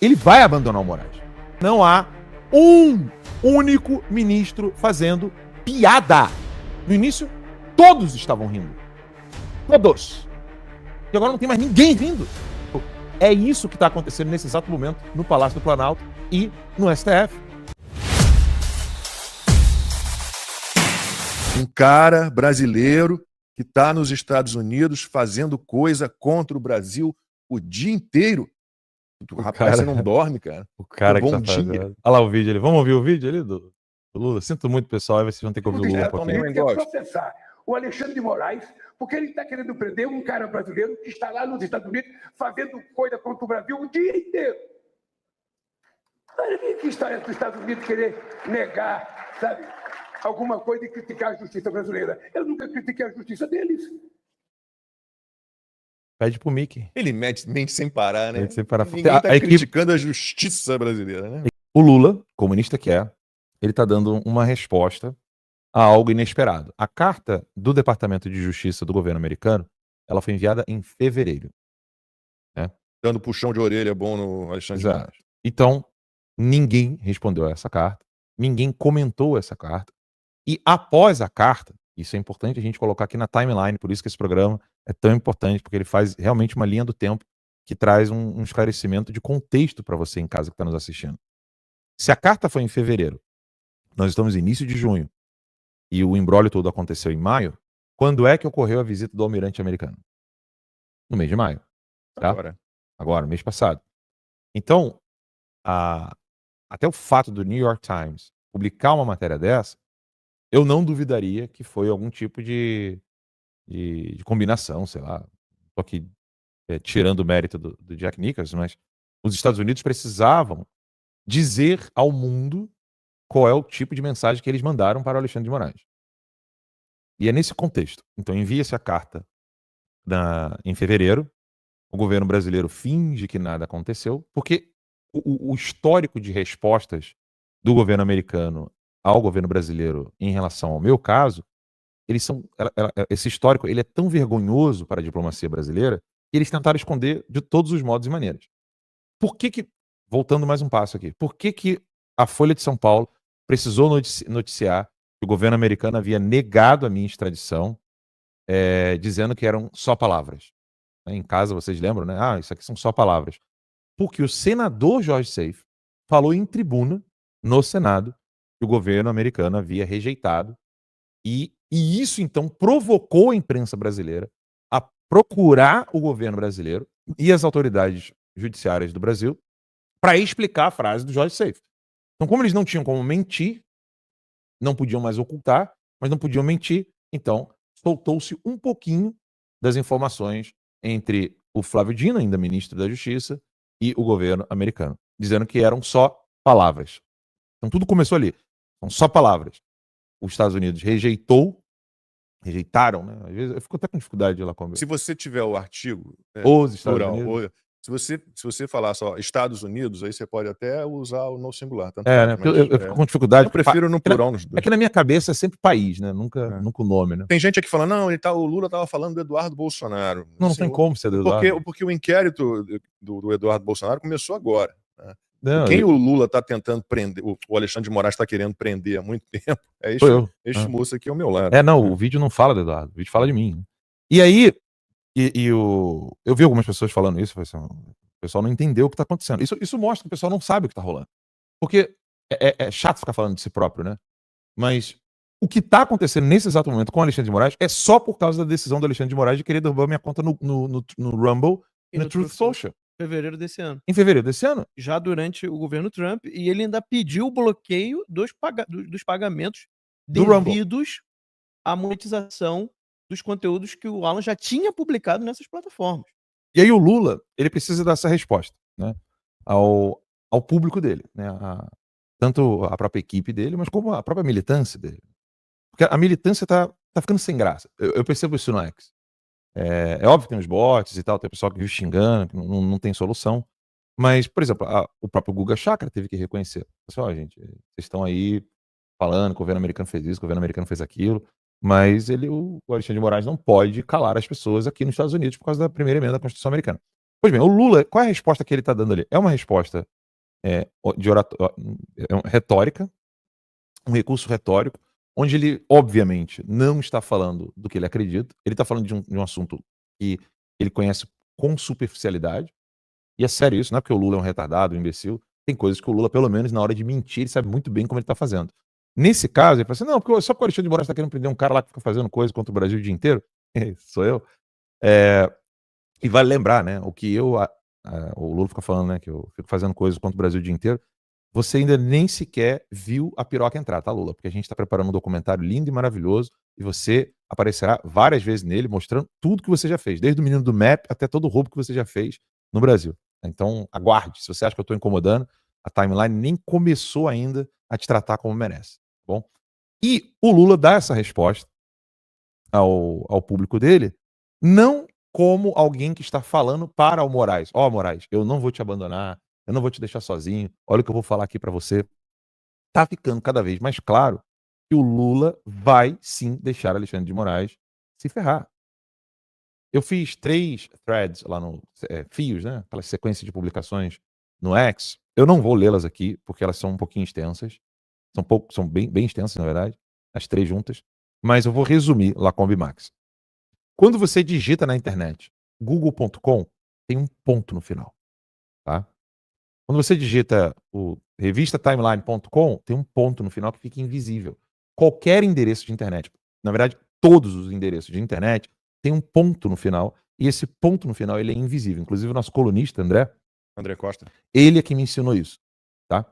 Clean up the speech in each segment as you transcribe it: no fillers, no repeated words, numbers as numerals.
ele vai abandonar o Moraes. Não há um único ministro fazendo piada. No início, todos estavam rindo. Todos. E agora não tem mais ninguém rindo. É isso que está acontecendo nesse exato momento no Palácio do Planalto e no STF. Um cara brasileiro que está nos Estados Unidos fazendo coisa contra o Brasil o dia inteiro. Rapaz, você não dorme, cara. O cara Bom que tá dia. fazendo. Olha lá o vídeo ali. Vamos ouvir o vídeo ali do Lula? Sinto muito, pessoal. Aí vocês vão ter que ouvir o Lula um pouquinho. Ele quer processar o Alexandre de Moraes porque ele está querendo prender um cara brasileiro que está lá nos Estados Unidos fazendo coisa contra o Brasil o dia inteiro. Olha que história dos Estados Unidos querer negar, sabe, alguma coisa e criticar a justiça brasileira. Eu nunca critiquei a justiça deles. Pede pro Mickey. Ele mente sem parar, né? Mente sem parar. Ninguém tá criticando a justiça brasileira, né? O Lula, comunista que é, ele tá dando uma resposta a algo inesperado. A carta do Departamento de Justiça do governo americano, ela foi enviada em fevereiro. Né? Dando puxão de orelha bom no Alexandre de Moraes. Então, ninguém respondeu a essa carta, ninguém comentou essa carta, e após a carta, isso é importante a gente colocar aqui na timeline, por isso que esse programa é tão importante, porque ele faz realmente uma linha do tempo que traz um esclarecimento de contexto para você em casa que está nos assistindo. Se a carta foi em fevereiro, nós estamos no início de junho, e o imbróglio todo aconteceu em maio, quando é que ocorreu a visita do almirante americano? No mês de maio. Tá? Agora, mês passado. Então, até o fato do New York Times publicar uma matéria dessa, eu não duvidaria que foi algum tipo de combinação, sei lá. Tô aqui tirando o mérito do Jack Nicholson, mas os Estados Unidos precisavam dizer ao mundo qual é o tipo de mensagem que eles mandaram para o Alexandre de Moraes. E é nesse contexto. Então envia-se a carta em fevereiro, o governo brasileiro finge que nada aconteceu, porque o histórico de respostas do governo americano ao governo brasileiro em relação ao meu caso, esse histórico ele é tão vergonhoso para a diplomacia brasileira que eles tentaram esconder de todos os modos e maneiras. Por que, voltando mais um passo aqui, por que a Folha de São Paulo precisou noticiar que o governo americano havia negado a minha extradição, dizendo que eram só palavras? Em casa, vocês lembram, né? Isso aqui são só palavras. Porque o senador Jorge Seif falou em tribuna, no Senado, que o governo americano havia rejeitado. E isso, então, provocou a imprensa brasileira a procurar o governo brasileiro e as autoridades judiciárias do Brasil para explicar a frase do Jorge Seif. Então, como eles não tinham como mentir, não podiam mais ocultar, mas não podiam mentir, então soltou-se um pouquinho das informações entre o Flávio Dino, ainda ministro da Justiça, e o governo americano, dizendo que eram só palavras. Então tudo começou ali. São só palavras. Os Estados Unidos rejeitaram, né? Às vezes eu fico até com dificuldade de ir lá comer. Se você tiver o artigo, os Estados Unidos. Se você falar só Estados Unidos, aí você pode até usar o no singular. Tanto né? Eu fico com dificuldade. Eu prefiro no plural nos dois. É que na minha cabeça é sempre país, né? Nunca o nome, né? Tem gente aqui falando, não, o Lula estava falando do Eduardo Bolsonaro. Não tem como ser do Eduardo. Porque o inquérito do Eduardo Bolsonaro começou agora. Né? Não, quem o Lula está tentando prender, o Alexandre de Moraes está querendo prender há muito tempo, é este moço aqui ao meu lado. O vídeo não fala do Eduardo, o vídeo fala de mim. E aí, eu vi algumas pessoas falando isso, o pessoal não entendeu o que está acontecendo. Isso mostra que o pessoal não sabe o que está rolando. Porque é chato ficar falando de si próprio, né? Mas o que está acontecendo nesse exato momento com o Alexandre de Moraes é só por causa da decisão do Alexandre de Moraes de querer derrubar minha conta no Rumble e no Truth Social. Fevereiro desse ano. Em fevereiro desse ano? Já durante o governo Trump, e ele ainda pediu o bloqueio dos pagamentos devidos à monetização dos conteúdos que o Alan já tinha publicado nessas plataformas. E aí o Lula, ele precisa dar essa resposta, né, ao público dele, né, tanto a própria equipe dele, mas como a própria militância dele. Porque a militância tá ficando sem graça. Eu percebo isso no X. É óbvio que tem os bots e tal, tem pessoal que vive xingando, que não tem solução. Mas, por exemplo, o próprio Guga Chakra teve que reconhecer. Pessoal, gente, vocês estão aí falando que o governo americano fez isso, que o governo americano fez aquilo, mas o Alexandre de Moraes não pode calar as pessoas aqui nos Estados Unidos por causa da primeira emenda da Constituição americana. Pois bem, o Lula, qual é a resposta que ele está dando ali? É uma resposta de retórica, um recurso retórico, onde ele, obviamente, não está falando do que ele acredita, ele está falando de um assunto que ele conhece com superficialidade, e é sério isso, não é porque o Lula é um retardado, um imbecil, tem coisas que o Lula, pelo menos na hora de mentir, ele sabe muito bem como ele está fazendo. Nesse caso, ele fala assim, não, porque só porque o Alexandre de Moraes está querendo prender um cara lá que fica fazendo coisa contra o Brasil o dia inteiro, sou eu, e vale lembrar, né, o que o Lula fica falando, né, que eu fico fazendo coisas contra o Brasil o dia inteiro, você ainda nem sequer viu a piroca entrar, tá, Lula? Porque a gente está preparando um documentário lindo e maravilhoso e você aparecerá várias vezes nele, mostrando tudo que você já fez, desde o menino do MAP até todo o roubo que você já fez no Brasil. Então, aguarde. Se você acha que eu estou incomodando, a timeline nem começou ainda a te tratar como merece, tá bom? E o Lula dá essa resposta ao público dele, não como alguém que está falando para o Moraes. Ó, Moraes, eu não vou te abandonar, eu não vou te deixar sozinho, olha o que eu vou falar aqui para você. Tá ficando cada vez mais claro que o Lula vai sim deixar Alexandre de Moraes se ferrar. Eu fiz 3 threads lá no fios, né, aquelas sequências de publicações no X. Eu não vou lê-las aqui, porque elas são um pouquinho extensas. São bem extensas, na verdade, as 3 juntas. Mas eu vou resumir lá com o Bimax. Quando você digita na internet google.com, tem um ponto no final, tá? Quando você digita o revistatimeline.com, tem um ponto no final que fica invisível. Qualquer endereço de internet, na verdade, todos os endereços de internet, tem um ponto no final, e esse ponto no final ele é invisível. Inclusive o nosso colunista, André Costa, ele é que me ensinou isso, tá?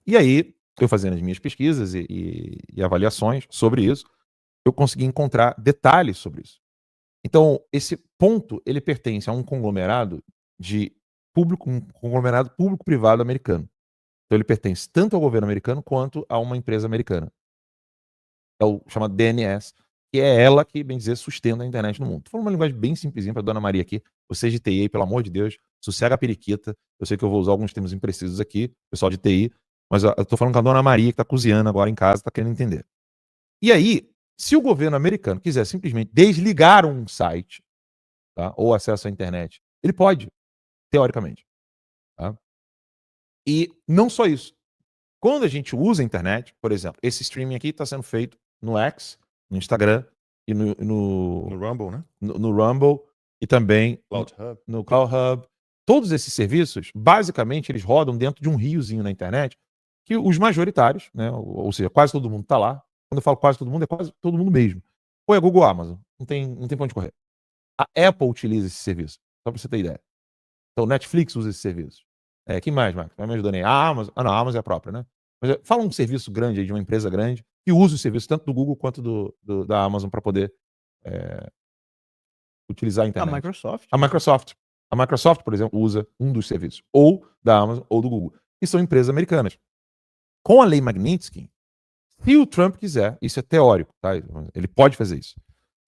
E aí, eu fazendo as minhas pesquisas e avaliações sobre isso, eu consegui encontrar detalhes sobre isso. Então, esse ponto, ele pertence a um conglomerado público-privado americano. Então, ele pertence tanto ao governo americano quanto a uma empresa americana. É o chamado DNS, que é ela que, bem dizer, sustenta a internet no mundo. Estou falando uma linguagem bem simplesinha para a dona Maria aqui. Vocês de TI, pelo amor de Deus, sossega a periquita. Eu sei que eu vou usar alguns termos imprecisos aqui, pessoal de TI, mas eu estou falando com a dona Maria que está cozinhando agora em casa, está querendo entender. E aí, se o governo americano quiser simplesmente desligar um site, tá, ou acesso à internet, ele pode, teoricamente. Tá? E não só isso. Quando a gente usa a internet, por exemplo, esse streaming aqui está sendo feito no X, no Instagram e no Rumble, né? No Rumble e também no Cloud Hub. Todos esses serviços, basicamente, eles rodam dentro de um riozinho na internet que os majoritários, né, ou seja, quase todo mundo está lá. Quando eu falo quase todo mundo, é quase todo mundo mesmo. Ou é Google, Amazon. Não tem pra onde correr. A Apple utiliza esse serviço, só para você ter ideia. Então, Netflix usa esse serviço. Quem mais, Marcos? Vai me ajudando aí. A Amazon. Não, a Amazon é a própria, né? Mas fala um serviço grande aí, de uma empresa grande, que usa o serviço tanto do Google quanto da Amazon para poder utilizar a internet. A Microsoft. A Microsoft, por exemplo, usa um dos serviços, ou da Amazon ou do Google. E são empresas americanas. Com a lei Magnitsky, se o Trump quiser, isso é teórico, tá? Ele pode fazer isso.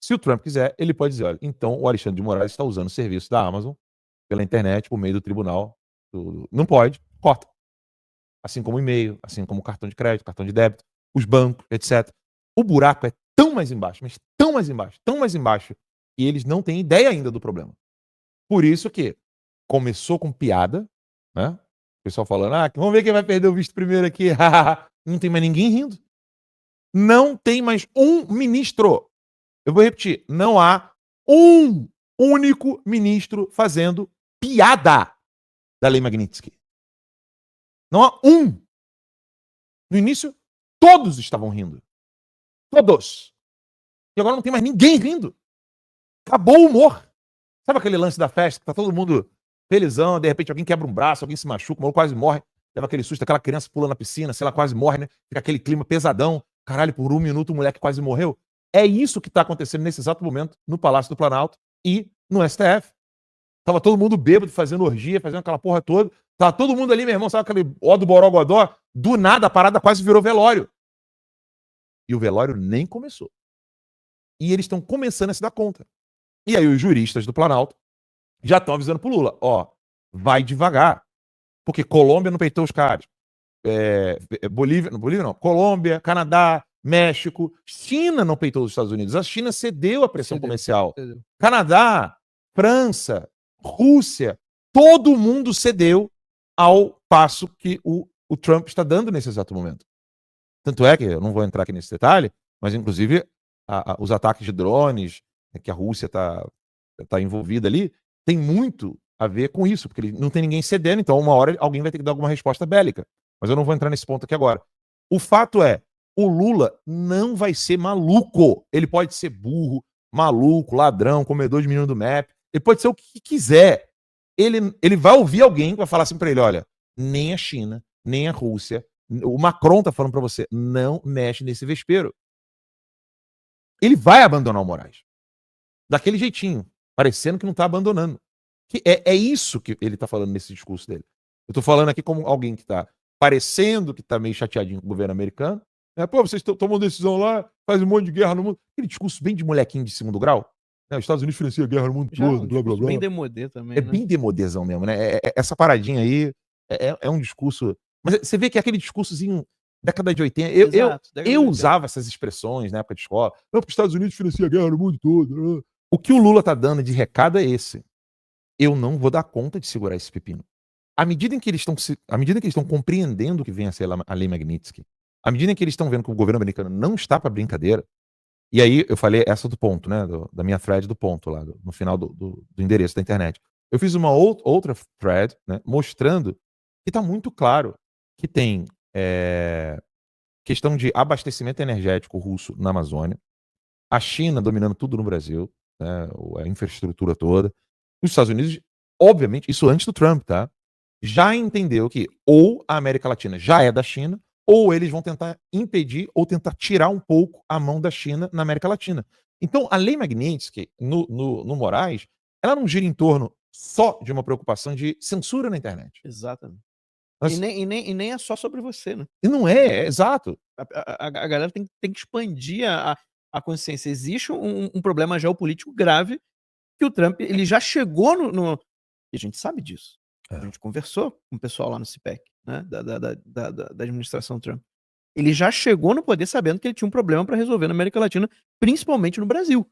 Se o Trump quiser, ele pode dizer, olha, então o Alexandre de Moraes está usando o serviço da Amazon pela internet, por meio do tribunal. Não pode, corta. Assim como e-mail, assim como cartão de crédito, cartão de débito, os bancos, etc. O buraco é tão mais embaixo, mas tão mais embaixo, que eles não têm ideia ainda do problema. Por isso que começou com piada, né? O pessoal falando, vamos ver quem vai perder o visto primeiro aqui. Não tem mais ninguém rindo. Não tem mais um ministro. Eu vou repetir, não há um único ministro fazendo piada da lei Magnitsky. Não há um. No início, todos estavam rindo. Todos. E agora não tem mais ninguém rindo. Acabou o humor. Sabe aquele lance da festa que tá todo mundo felizão, de repente alguém quebra um braço, alguém se machuca, o maluco quase morre, leva aquele susto, aquela criança pula na piscina, sei lá, quase morre, né? Fica aquele clima pesadão. Caralho, por um minuto o moleque quase morreu. É isso que tá acontecendo nesse exato momento no Palácio do Planalto e no STF. Tava todo mundo bêbado, fazendo orgia, fazendo aquela porra toda. Tava todo mundo ali, meu irmão, sabe aquele ó do Borogodó? Do nada a parada quase virou velório. E o velório nem começou. E eles estão começando a se dar conta. E aí os juristas do Planalto já estão avisando pro Lula, vai devagar. Porque Colômbia não peitou os caras. Bolívia não. Colômbia, Canadá, México, China não peitou os Estados Unidos. A China cedeu a pressão comercial. Canadá, França, Rússia, todo mundo cedeu ao passo que o Trump está dando nesse exato momento. Tanto é que, eu não vou entrar aqui nesse detalhe, mas inclusive os ataques de drones, que a Rússia está envolvida ali, tem muito a ver com isso, porque não tem ninguém cedendo, então uma hora alguém vai ter que dar alguma resposta bélica. Mas eu não vou entrar nesse ponto aqui agora. O fato é, o Lula não vai ser maluco. Ele pode ser burro, maluco, ladrão, comedor de menino do MAP. Ele pode ser o que quiser. Ele vai ouvir alguém que vai falar assim pra ele, olha, nem a China, nem a Rússia, o Macron tá falando pra você, não mexe nesse vespeiro. Ele vai abandonar o Moraes. Daquele jeitinho, parecendo que não tá abandonando. Que é isso que ele tá falando nesse discurso dele. Eu tô falando aqui como alguém que tá parecendo que tá meio chateadinho com o governo americano. Pô, vocês tomam decisão lá, faz um monte de guerra no mundo. Aquele discurso bem de molequinho de segundo grau. Os Estados Unidos financiam a guerra no mundo todo, blá, blá, blá. Bem demodê também, É né? bem demodêzão mesmo, né? Essa paradinha aí é um discurso... Mas você vê que é aquele discursozinho década de 80. Exato, década de Eu 80. usava essas expressões na época de escola. Não, porque os Estados Unidos financiam a guerra no mundo todo. O que o Lula tá dando de recado é esse. Eu não vou dar conta de segurar esse pepino. À medida em que eles estão compreendendo o que vem a ser a Lei Magnitsky, à medida em que eles estão vendo que o governo americano não está para brincadeira, e aí eu falei essa do ponto, né, da minha thread do ponto lá, no final do endereço da internet. Eu fiz uma outra thread, né, mostrando que está muito claro que tem questão de abastecimento energético russo na Amazônia, a China dominando tudo no Brasil, né, a infraestrutura toda. Os Estados Unidos, obviamente, isso antes do Trump, tá? Já entendeu que ou a América Latina já é da China, ou eles vão tentar impedir ou tentar tirar um pouco a mão da China na América Latina. Então, a Lei Magnitsky, no Moraes, ela não gira em torno só de uma preocupação de censura na internet. Exatamente. Mas- E nem é só sobre você, né? E não é exato. A galera tem que expandir a consciência. Existe um problema geopolítico grave que o Trump ele já chegou e a gente sabe disso. A gente conversou com o pessoal lá no CPEC, né, da administração Trump. Ele já chegou no poder sabendo que ele tinha um problema para resolver na América Latina, principalmente no Brasil.